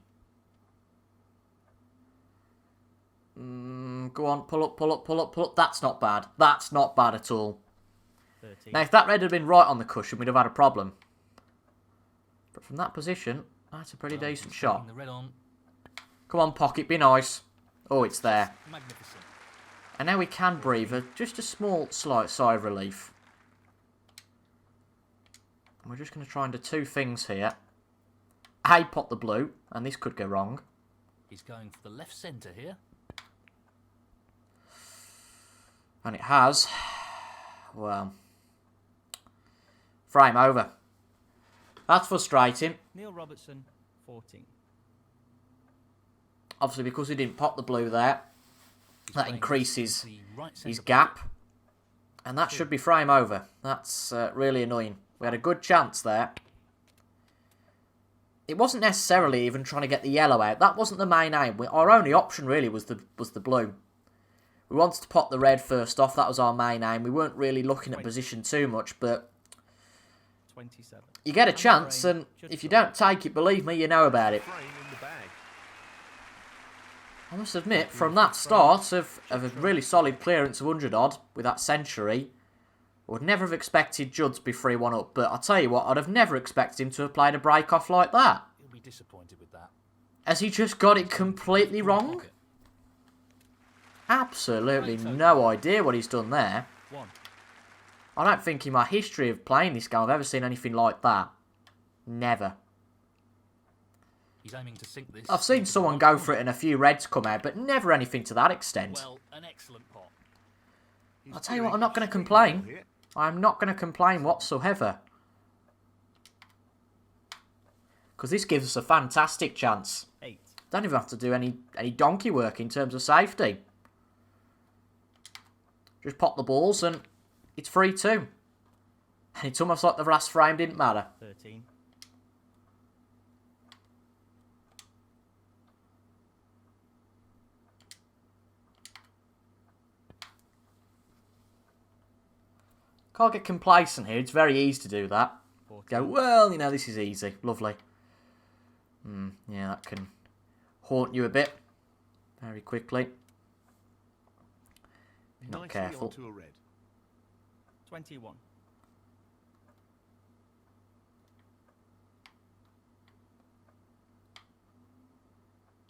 Speaker 1: Go on, pull up, pull up, pull up, pull up. That's not bad. That's not bad at all.
Speaker 4: 13.
Speaker 1: Now, if that red had been right on the cushion, we'd have had a problem. But from that position, that's a pretty decent shot.
Speaker 3: The red on.
Speaker 1: Come on, pocket, be nice. Oh, it's there.
Speaker 3: Magnificent.
Speaker 1: And now we can breathe just a small, slight sigh of relief. And we're just going to try and do 2 things here. A, pot the blue, and this could go wrong.
Speaker 3: He's going for the left centre here.
Speaker 1: And it has. Well. Frame over. That's frustrating.
Speaker 4: Neil Robertson, 14.
Speaker 1: Obviously, because he didn't pot the blue there,
Speaker 3: He's
Speaker 1: that
Speaker 3: playing
Speaker 1: increases
Speaker 3: the right
Speaker 1: his
Speaker 3: centre
Speaker 1: gap. And that should be frame over. That's really annoying. We had a good chance there. It wasn't necessarily even trying to get the yellow out. That wasn't the main aim. Our only option really was the blue. We wanted to pot the red first off. That was our main aim. We weren't really looking at position too much, but
Speaker 4: 27.
Speaker 1: you get a chance, and if you don't take it, believe me, you know about it.
Speaker 2: Frame in the bag.
Speaker 1: I must admit, from that start of a really solid clearance of 100 odd with that century, I would never have expected Judd to be 3-1 up. But I'll tell you what, I'd have never expected him to have played a break off like that.
Speaker 3: He'll be disappointed with that.
Speaker 1: Has he just got it completely wrong?
Speaker 3: Pocket.
Speaker 1: Absolutely no idea what he's done there.
Speaker 4: 1.
Speaker 1: I don't think in my history of playing this game I've ever seen anything like that. Never.
Speaker 3: He's aiming to sink this.
Speaker 1: I've seen
Speaker 3: into the
Speaker 1: someone
Speaker 3: right
Speaker 1: go
Speaker 3: corner.
Speaker 1: for it and a few reds come out, but never anything to that extent.
Speaker 3: Well, an excellent pot.
Speaker 2: He's
Speaker 1: I'll tell you what, I'm
Speaker 2: doing
Speaker 1: not going to
Speaker 2: extremely well
Speaker 1: complain.
Speaker 2: here.
Speaker 1: I'm not going to complain whatsoever. Because this gives us a fantastic chance.
Speaker 4: 8.
Speaker 1: Don't even have to do any donkey work in terms of safety. Just pop the balls and it's 3-2. And it's almost like the last frame didn't matter.
Speaker 4: 13.
Speaker 1: Can't get complacent here. It's very easy to do that.
Speaker 4: 14.
Speaker 1: Go, well, you know, this is easy. Lovely. Yeah, that can haunt you a bit. Very quickly. Not
Speaker 2: Nicely
Speaker 1: careful.
Speaker 2: onto a red.
Speaker 4: 21.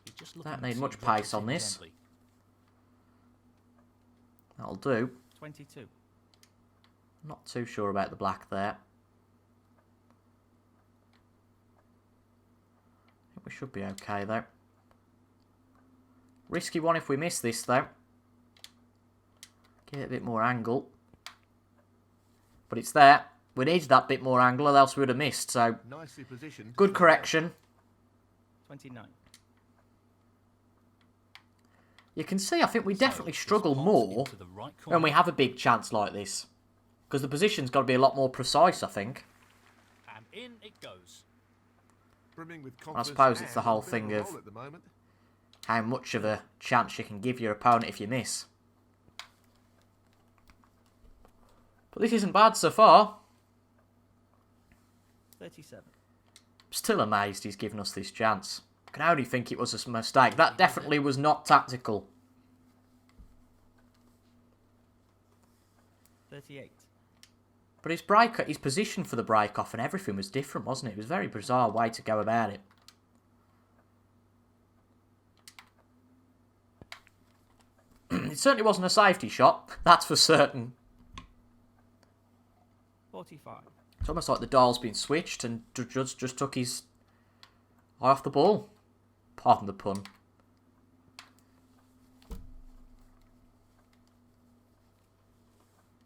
Speaker 3: He's just
Speaker 1: Don't
Speaker 3: looking
Speaker 1: need
Speaker 3: to
Speaker 1: much
Speaker 3: wedge
Speaker 1: pace
Speaker 3: it
Speaker 1: on
Speaker 3: in
Speaker 1: this.
Speaker 3: gently.
Speaker 1: That'll do.
Speaker 4: 22.
Speaker 1: Not too sure about the black there. I think we should be okay, though. Risky one if we miss this, though. Get a bit more angle. But it's there. We needed that bit more angle, or else we would have missed. So,
Speaker 2: Nicely positioned.
Speaker 1: good correction.
Speaker 4: 29.
Speaker 1: You can see, I think we definitely
Speaker 3: So, this
Speaker 1: struggle
Speaker 3: pot's
Speaker 1: more
Speaker 3: into the right
Speaker 1: when
Speaker 3: corner.
Speaker 1: we have a big chance like this. Because the position's got to be a lot more precise, I think.
Speaker 3: And in it goes.
Speaker 2: Brimming with
Speaker 1: I
Speaker 2: confidence
Speaker 1: suppose it's
Speaker 2: and
Speaker 1: the
Speaker 2: on a
Speaker 1: whole
Speaker 2: bit
Speaker 1: thing
Speaker 2: a
Speaker 1: of
Speaker 2: roll at the moment.
Speaker 1: how much of a chance you can give your opponent if you miss. But this isn't bad so far.
Speaker 4: 37.
Speaker 1: Still amazed he's given us this chance. I can only think it was a mistake. That definitely was not tactical.
Speaker 4: 38.
Speaker 1: But his position for the break-off and everything was different, wasn't it? It was a very bizarre way to go about it. It certainly wasn't a safety shot, that's for certain.
Speaker 4: 45.
Speaker 1: It's almost like the dial's been switched and Judge just took his eye off the ball. Pardon the pun.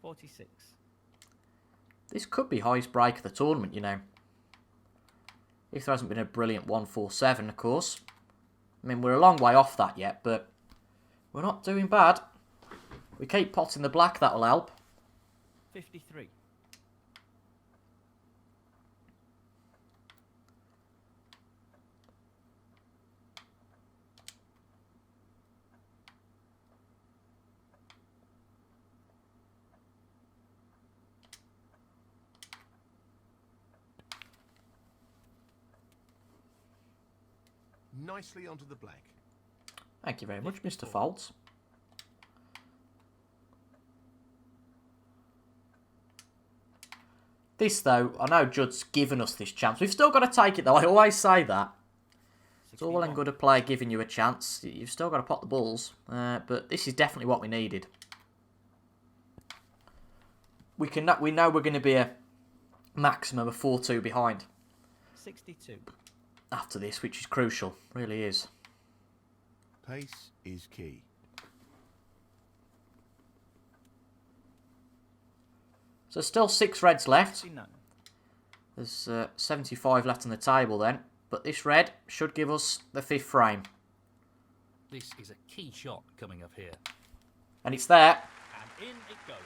Speaker 4: .46.
Speaker 1: This could be highest break of the tournament, you know. If there hasn't been a brilliant 147, of course. I mean, we're a long way off that yet, but we're not doing bad. We keep potting the black, that'll help.
Speaker 4: 53.
Speaker 2: Nicely onto the black.
Speaker 1: Thank you very much, Mr. Foltz. This, though, I know Judd's given us this chance. We've still got to take it, though. I always say that. It's all well and good a player giving you a chance. You've still got to pot the balls. But this is definitely what we needed. We know we're going to be a maximum of 4-2 behind
Speaker 4: 62.
Speaker 1: after this, which is crucial. Really is.
Speaker 2: Pace is key.
Speaker 1: So still 6 reds left.
Speaker 4: 69.
Speaker 1: There's 75 left on the table then. But this red should give us the 5th frame.
Speaker 3: This is a key shot coming up here.
Speaker 1: And it's there.
Speaker 3: And in it goes.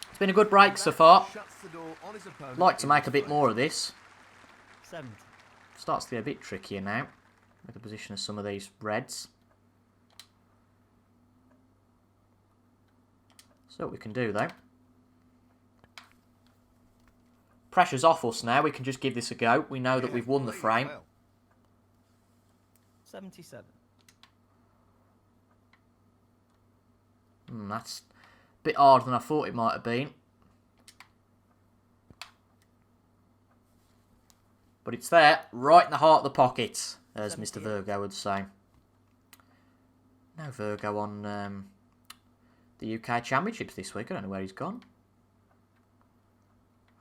Speaker 1: It's been a good break so far.
Speaker 2: Shuts the door on his opponent.
Speaker 1: Like to
Speaker 2: in
Speaker 1: make
Speaker 2: his
Speaker 1: a bit
Speaker 2: frame.
Speaker 1: more of this.
Speaker 4: 70.
Speaker 1: Starts to get a bit trickier now. With the position of some of these reds. So what we can do though. Pressure's off us now. We can just give this a go. We know that
Speaker 2: Yeah,
Speaker 1: we've won the
Speaker 2: played it
Speaker 1: frame.
Speaker 2: well.
Speaker 4: 77.
Speaker 1: That's a bit harder than I thought it might have been. But it's there, right in the heart of the pocket, as Mr.
Speaker 4: 78.
Speaker 1: Virgo would say. No Virgo on the UK Championships this week. I don't know where he's gone.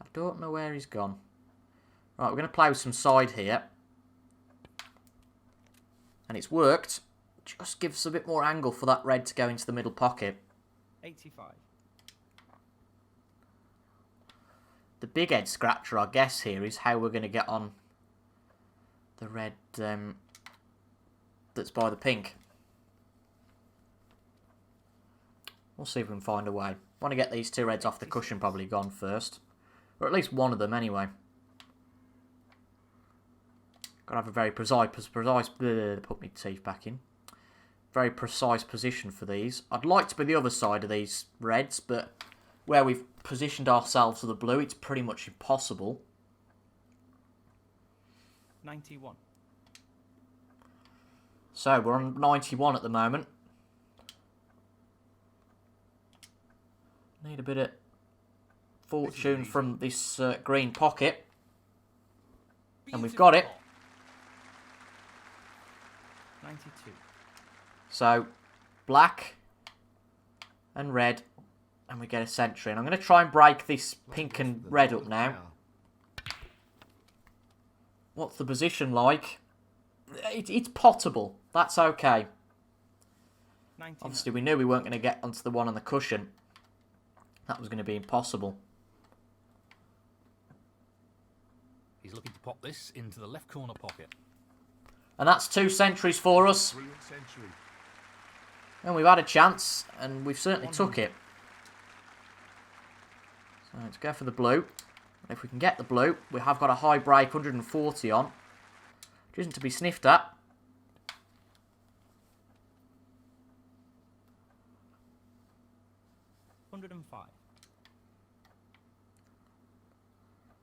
Speaker 1: I don't know where he's gone. Right, we're going to play with some side here. And it's worked. Just gives a bit more angle for that red to go into the middle pocket.
Speaker 4: 85.
Speaker 1: The big head scratcher, I guess, here is how we're going to get on the red that's by the pink. We'll see if we can find a way. Want to get these two reds off the cushion probably gone first. Or at least one of them anyway. Got to have a very precise put my teeth back in. Very precise position for these. I'd like to be the other side of these reds, but where we've positioned ourselves to the blue, it's pretty much impossible.
Speaker 4: 91.
Speaker 1: So we're on 91 at the moment. Need a bit of fortune from this green pocket. And we've got it.
Speaker 4: 92.
Speaker 1: So, black and red. And we get a century. And I'm going to try and break this pink and red up now. What's the position like? It's potable. That's okay.
Speaker 4: 99.
Speaker 1: Obviously, we knew we weren't going to get onto the one on the cushion. That was going to be impossible.
Speaker 3: He's looking to pop this into the left corner pocket.
Speaker 1: And that's 2 centuries for us.
Speaker 2: Brilliant century.
Speaker 1: And we've had a chance, and we've certainly took it. So let's go for the blue. If we can get the blue, we have got a high break, 140 on. Which isn't to be sniffed at.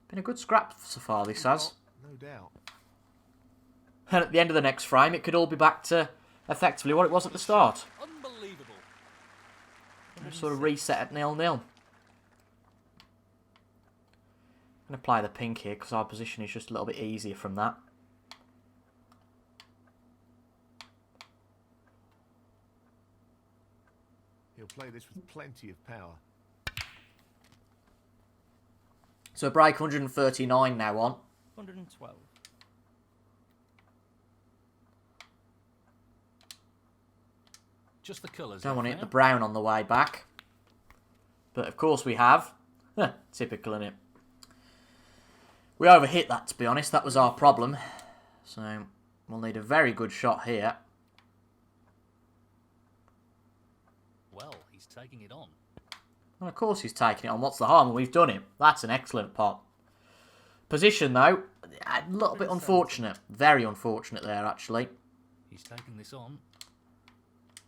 Speaker 1: Been a good scrap so far, this has.
Speaker 2: No doubt.
Speaker 1: And at the end of the next frame, it could all be back to effectively what it was at the start.
Speaker 3: Unbelievable.
Speaker 1: Sort of reset at 0-0. I'm going to play the pink here because our position is just a little bit easier from that.
Speaker 2: He'll play this with plenty of power.
Speaker 1: So a break 139 now on.
Speaker 4: 112.
Speaker 3: Just the colours.
Speaker 1: Don't want to hit the brown on the way back. But of course we have. Typical, innit? We overhit that, to be honest. That was our problem. So we'll need a very good shot here.
Speaker 3: Well, he's taking it on.
Speaker 1: And of course he's taking it on. What's the harm? We've done it. That's an excellent pot. Position, though, a little bit unfortunate. Very unfortunate there, actually.
Speaker 3: He's taking this on.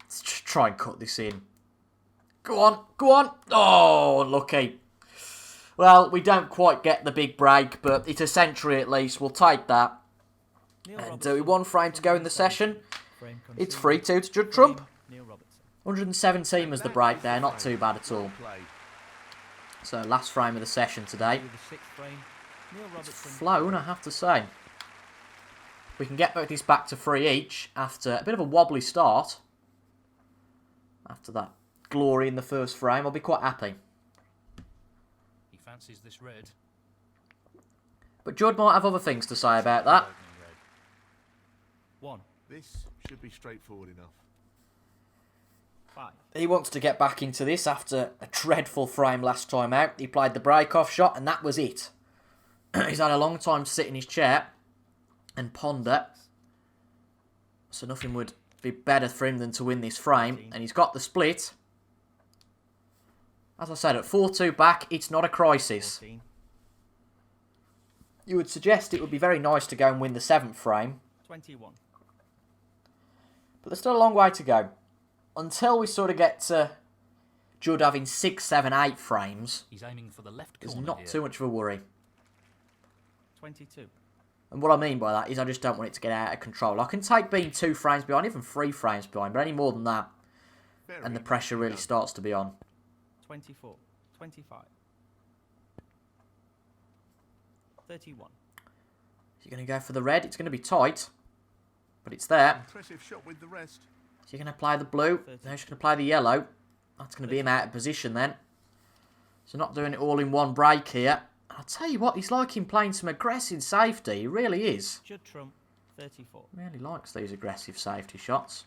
Speaker 1: Let's just try and cut this in. Go on. Go on. Oh, unlucky. Well, we don't quite get the big break, but it's a century at least. We'll take that. And one frame to go in the session. It's 3-2 to Judd Trump. 117 was the break there. Not too bad at all. So, last frame of the session today. It's flown, I have to say. We can get both these back to 3 each after a bit of a wobbly start. After that glory in the first frame, I'll be quite happy.
Speaker 3: He fancies this red.
Speaker 1: But Judd might have other things to say about that.
Speaker 4: 1.
Speaker 2: This should be straightforward enough.
Speaker 4: 5.
Speaker 1: He wants to get back into this after a dreadful frame last time out. He played the break-off shot and that was it. He's had a long time to sit in his chair and ponder. So nothing would be better for him than to win this frame. And he's got the split. As I said, at 4-2 back, it's not a crisis.
Speaker 4: 14.
Speaker 1: You would suggest it would be very nice to go and win the 7th frame.
Speaker 4: 21.
Speaker 1: But there's still a long way to go. Until we sort of get to Judd having 6, 7, 8 frames,
Speaker 3: He's aiming for the left
Speaker 1: there's
Speaker 3: corner
Speaker 1: not
Speaker 3: here.
Speaker 1: too much of a worry.
Speaker 4: 22.
Speaker 1: And what I mean by that is I just don't want it to get out of control. I can take being 2 frames behind, even 3 frames behind, but any more than that, and the pressure really starts to be on.
Speaker 4: 24. 25. 31.
Speaker 1: So you're going to go for the red. It's going to be tight, but it's there.
Speaker 2: Impressive shot with the rest.
Speaker 1: So you're going to play the blue. Now he's going to play the yellow. That's going to be him out of position then. So not doing it all in one break here. I'll tell you what, he's liking playing some aggressive safety. He really is.
Speaker 4: Judd Trump, 34.
Speaker 1: Really likes these aggressive safety shots.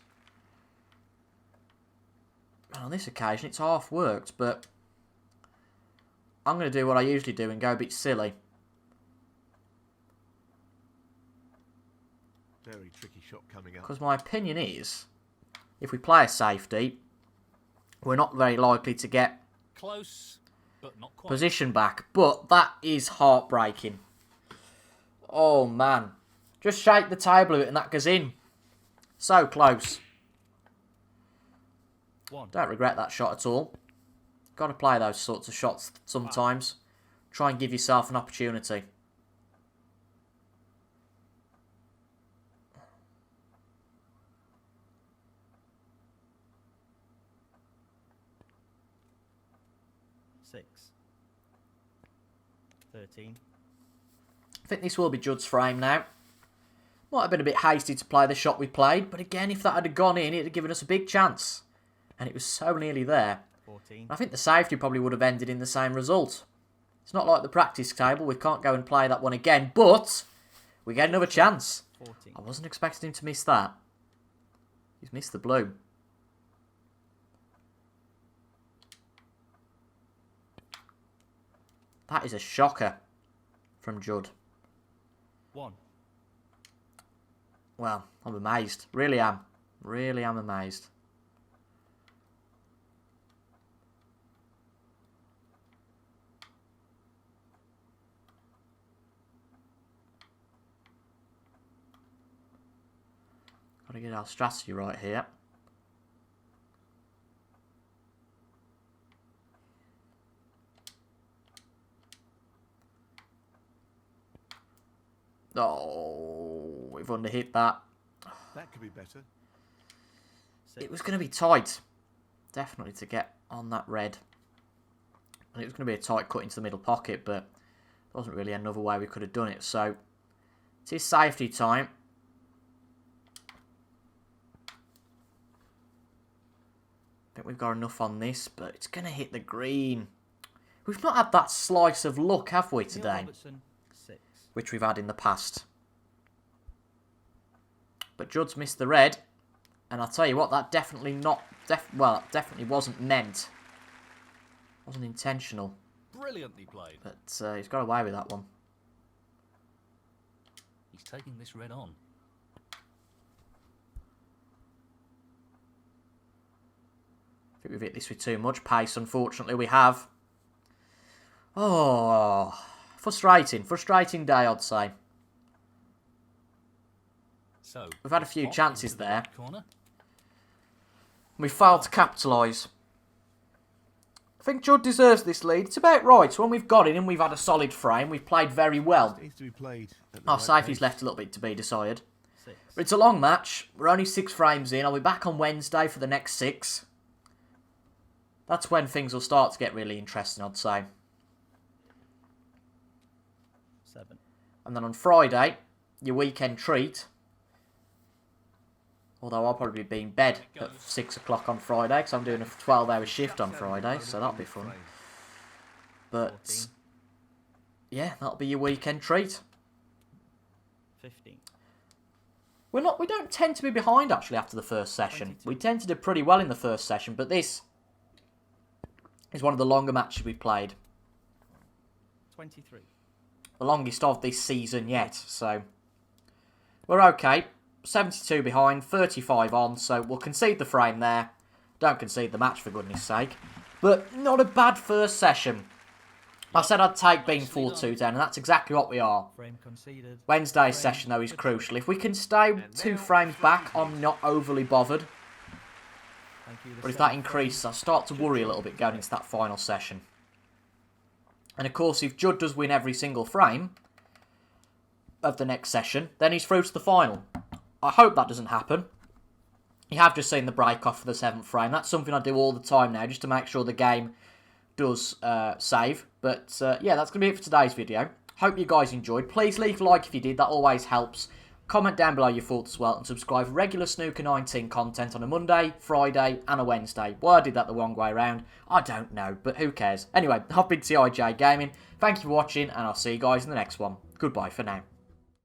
Speaker 1: And on this occasion, it's half worked, but I'm going to do what I usually do and go a bit silly.
Speaker 2: Very tricky shot coming up.
Speaker 1: Because my opinion is, if we play a safety, we're not very likely to get
Speaker 3: Close, but not quite.
Speaker 1: position back. But that is heartbreaking. Oh, man. Just shake the table a bit and that goes in. So close.
Speaker 4: 1.
Speaker 1: Don't regret that shot at all. Got to play those sorts of shots sometimes. Try and give yourself an opportunity.
Speaker 4: Six. 13.
Speaker 1: I think this will be Judd's frame now. Might have been a bit hasty to play the shot we played, but again, if that had gone in, it'd have given us a big chance. And it was so nearly there.
Speaker 4: 14.
Speaker 1: I think the safety probably would have ended in the same result. It's not like the practice table. We can't go and play that one again, but we get another chance.
Speaker 4: 14.
Speaker 1: I wasn't expecting him to miss that. He's missed the blue. That is a shocker from Judd.
Speaker 4: 1.
Speaker 1: Well, I'm amazed. Really am. Really am amazed. Got to get our strategy right here. Oh, we've underhit that.
Speaker 2: That could be better.
Speaker 4: 6.
Speaker 1: It was going to be tight. Definitely to get on that red. And it was going to be a tight cut into the middle pocket, but there wasn't really another way we could have done it. So, it is safety time. I think we've got enough on this, but it's going to hit the green. We've not had that slice of luck, have we, today?
Speaker 4: Robertson, 6.
Speaker 1: Which we've had in the past. But Judd's missed the red. And I'll tell you what, that definitely definitely wasn't meant. Wasn't intentional.
Speaker 3: Brilliantly played.
Speaker 1: But he's got away with that one.
Speaker 3: He's taking this red on.
Speaker 1: I think we've hit this with too much pace, unfortunately we have. Oh, frustrating. Frustrating day, I'd say.
Speaker 3: So
Speaker 1: We've had a few
Speaker 3: off
Speaker 1: chances
Speaker 3: into the
Speaker 1: there.
Speaker 3: right corner.
Speaker 1: We failed to capitalise. I think Judd deserves this lead. It's about right. So when we've got it and we've had a solid frame, we've played very well.
Speaker 2: Needs to be played at the
Speaker 1: Our
Speaker 2: right
Speaker 1: safety's
Speaker 2: pace.
Speaker 1: left a little bit to be decided.
Speaker 4: 6.
Speaker 1: But it's a long match. We're only 6 frames in. I'll be back on Wednesday for the next 6. That's when things will start to get really interesting, I'd say.
Speaker 4: 7.
Speaker 1: And then on Friday, your weekend treat. Although I'll probably be in bed at 6 o'clock on Friday because I'm doing a 12-hour shift on Friday, so that'll be fun. But
Speaker 4: 14.
Speaker 1: yeah, that'll be your weekend treat.
Speaker 4: 15.
Speaker 1: We don't tend to be behind actually after the first session.
Speaker 4: 22.
Speaker 1: We tend to do pretty well in the first session, but this is one of the longer matches we've played.
Speaker 4: 23.
Speaker 1: The longest of this season yet, so we're okay. 72 behind, 35 on, so we'll concede the frame there. Don't concede the match, for goodness sake. But not a bad first session. I said I'd take being 4-2 down, and that's exactly what we are.
Speaker 4: Frame conceded.
Speaker 1: Wednesday's session, though, is crucial. If we can stay 2 frames back, I'm not overly bothered.
Speaker 4: Thank you. The
Speaker 1: But if that
Speaker 4: second
Speaker 1: increases, I start to worry a little bit going into that final session. And of course, if Judd does win every single frame of the next session, then he's through to the final. I hope that doesn't happen. You have just seen the break off for the 7th frame. That's something I do all the time now, just to make sure the game does save. But yeah, that's going to be it for today's video. Hope you guys enjoyed. Please leave a like if you did. That always helps. Comment down below your thoughts as well. And subscribe for regular Snooker 19 content on a Monday, Friday and a Wednesday. Why I did that the wrong way around, I don't know. But who cares? Anyway, I've been TIJ Gaming. Thank you for watching. And I'll see you guys in the next one. Goodbye for now.